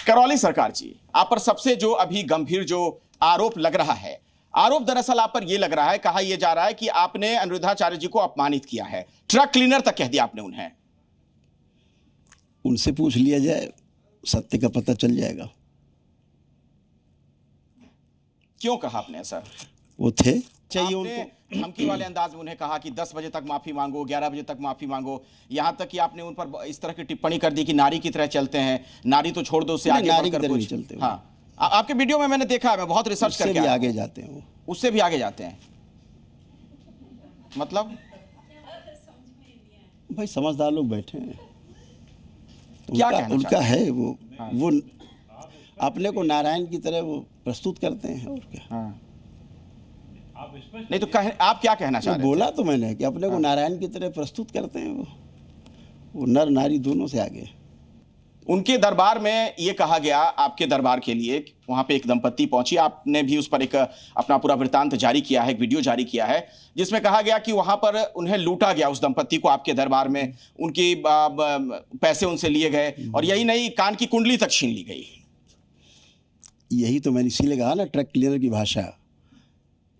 करौली सरकार जी, आप पर सबसे जो अभी गंभीर जो आरोप लग रहा है, आरोप दरअसल आप पर यह लग रहा है, कहा यह जा रहा है कि आपने अनिरुद्धाचार्य जी को अपमानित किया है, ट्रक क्लीनर तक कह दिया आपने उन्हें। उनसे पूछ लिया जाए, सत्य का पता चल जाएगा। क्यों कहा आपने ऐसा? वो थे चाहिए उनको। धमकी वाले अंदाज में उन्हें कहा कि 10 बजे तक माफी मांगो, 11 बजे तक माफी मांगो, यहां तक कि आपने उन पर इस तरह की टिप्पणी कर दी कि नारी की तरह चलते हैं, नारी तो छोड़ दो, उससे आगे बढ़कर कुछ चलते। हाँ, आपके वीडियो में मैंने देखा है, मैं बहुत रिसर्च करके भी आगे जाते हैं, उससे भी आगे जाते हैं। मतलब भाई समझदार लोग बैठे हैं, क्या कहना उनका है वो अपने को नारायण की तरह वो प्रस्तुत करते हैं और क्या। नहीं तो आप क्या कहना चाह रहे हैं? बोला तो मैंने कि अपने को नारायण की तरह प्रस्तुत करते हैं, वो नर नारी दोनों से आगे। उनके दरबार में ये कहा गया, आपके दरबार के लिए वहां पे एक दंपत्ति पहुंची, आपने भी उस पर एक अपना पूरा वृत्तांत जारी किया है, एक वीडियो जारी किया है, जिसमें कहा गया कि वहां पर उन्हें लूटा गया, उस दंपत्ति को आपके दरबार में, उनकी पैसे उनसे लिए गए, और यही नहीं, कान की कुंडली तक छीन ली गई। यही तो मैंने इसीलिए कहा ना, ट्रक क्लीनर की भाषा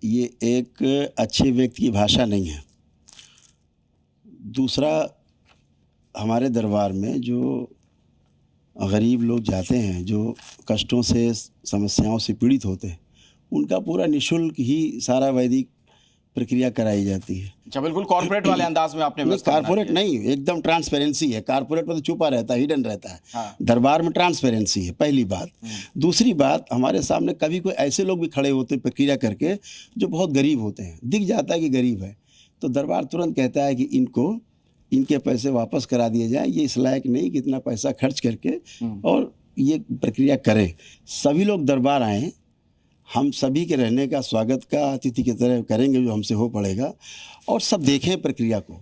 ये एक अच्छे व्यक्ति की भाषा नहीं है। दूसरा, हमारे दरबार में जो गरीब लोग जाते हैं, जो कष्टों से समस्याओं से पीड़ित होते हैं, उनका पूरा निःशुल्क ही सारा वैदिक प्रक्रिया कराई जाती है। अच्छा, बिल्कुल कॉर्पोरेट वाले अंदाज में आपने। कॉर्पोरेट नहीं, एकदम ट्रांसपेरेंसी है। कॉर्पोरेट में तो छुपा रहता है, हिडन रहता है। हाँ। दरबार में ट्रांसपेरेंसी है, पहली बात। दूसरी बात, हमारे सामने कभी कोई ऐसे लोग भी खड़े होते हैं प्रक्रिया करके जो बहुत गरीब होते हैं, दिख जाता है कि गरीब है, तो दरबार तुरंत कहता है कि इनके पैसे वापस करा दिए जाए, ये इस लायक नहीं कि इतना पैसा खर्च करके और ये प्रक्रिया करें। सभी लोग दरबार आएँ, हम सभी के रहने का, स्वागत का अतिथि की तरह करेंगे जो हमसे हो पड़ेगा, और सब देखें प्रक्रिया को,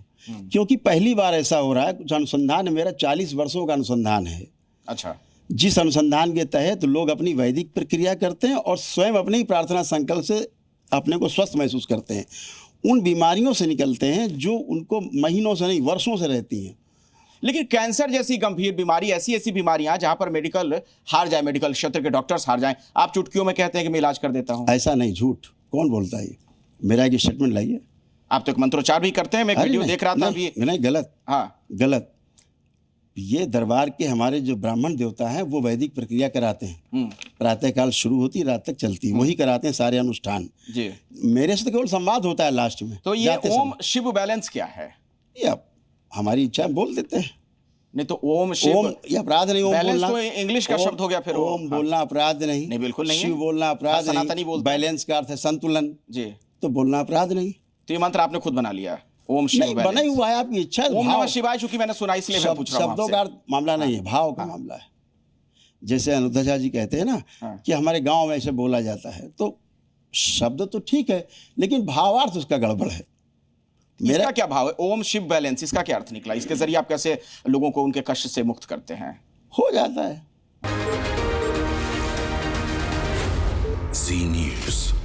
क्योंकि पहली बार ऐसा हो रहा है। कुछ अनुसंधान है, मेरा 40 वर्षों का अनुसंधान है। अच्छा। जिस अनुसंधान के तहत लोग अपनी वैदिक प्रक्रिया करते हैं और स्वयं अपने ही प्रार्थना संकल्प से अपने को स्वस्थ महसूस करते हैं, उन बीमारियों से निकलते हैं जो उनको महीनों से नहीं वर्षों से रहती हैं। लेकिन कैंसर जैसी गंभीर बीमारी, ऐसी बीमारियां जहां पर मेडिकल हार जाए, मेडिकल क्षेत्र के डॉक्टर्स हार जाएं, आप चुटकियों में कहते हैं कि मैं इलाज कर देता हूं। ऐसा नहीं, झूठ। कौन बोलता है? मेरा एक स्टेटमेंट लाइए। आप तो एक मंत्रोच्चार भी करते हैं, मैं एक वीडियो देख रहा था अभी। नहीं, गलत। हाँ, गलत। ये दरबार के हमारे जो ब्राह्मण देवता हैं वो वैदिक प्रक्रिया कराते हैं। प्रातःकाल शुरू होती, रात तक चलती, वही कराते हैं सारे अनुष्ठान जी। मेरे से तो केवल संवाद होता है लास्ट में। तो ये ओम शिव बैलेंस क्या है? ये अब हमारी इच्छा बोल देते हैं। नहीं तो ओम शिव, ओम ये अपराध नहीं। ओम बैलेंस बोलना तो इंग्लिश का शब्द हो गया फिर। ओम बोलना अपराध नहीं। नहीं, बिल्कुल नहीं। शिव बोलना अपराध नहीं। बैलेंस का अर्थ है संतुलन जी, तो बोलना अपराध नहीं। तो ये मंत्र आपने खुद बना लिया? ओम शिव बैलेंस बना ही हुआ है, आपकी इच्छा है। ओम नमः शिवाय, चूंकि मैंने सुना इसलिए मैं पूछ रहा हूं। शब्दों का मामला नहीं है, भाव का मामला है। जैसे अनिरुद्धाचार्य जी कहते हैं ना कि हमारे गांव में ऐसे बोला जाता है, तो शब्द तो ठीक है, लेकिन भावार्थ उसका गड़बड़ है। मेरा क्या भाव है? ओम शिव बैलेंस, इसका क्या अर्थ निकला? इसके जरिए आप कैसे लोगों को उनके कष्ट से मुक्त करते हैं? हो जाता है। जी न्यूज़।